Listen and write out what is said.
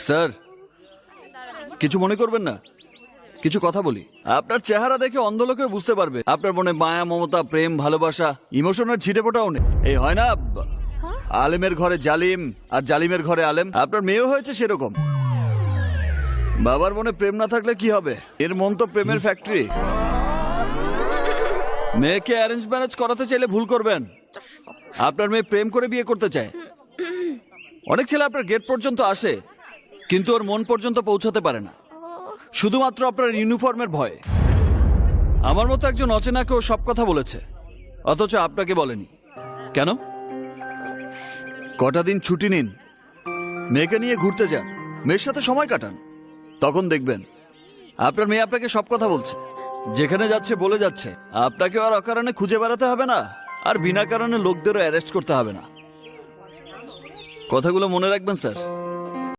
Sir, কিছু মনে করবেন না, কিছু কথা বলি। আপনার চেহারা দেখে অন্ধ লোকেও বুঝতে পারবে আপনার মনে মায়া, মমতা, প্রেম, ভালোবাসা, ইমোশনের ছিটে ফোটাও নেই। এই হয় না আলেমের ঘরে জালিম আর জালিমের ঘরে আলেম, আপনার মেয়েও হয়েছে সেরকম। বাবার মনে প্রেম না থাকলে কি হবে? এর মন তো প্রেমের ফ্যাক্টরি। মেয়েকে অ্যারেঞ্জ ম্যারেজ করাতে চাইলে ভুল করবেন। আপনার মেয়ে প্রেম করে বিয়ে করতে চায়। অনেক ছেলে আপনার গেট পর্যন্ত আসে, কিন্তু ওর মন পর্যন্ত পৌঁছাতে পারে না, শুধুমাত্র আপনার ইউনিফর্মের ভয়ে। আমার মতো একজন অচেনাকে ও সব কথা বলেছে, অথচ আপনাকে বলেনি। কেন? কটা দিন ছুটি নিন, মেয়েকে নিয়ে ঘুরতে যান, মেয়ের সাথে সময় কাটান, তখন দেখবেন আপনার মেয়ে আপনাকে সব কথা বলছে। যেখানে যাচ্ছে বলে যাচ্ছে। আপনাকে আর অকারণে খুঁজে বেড়াতে হবে না, আর বিনা কারণে লোকদেরও অ্যারেস্ট করতে হবে না। কথাগুলো মনে রাখবেন স্যার।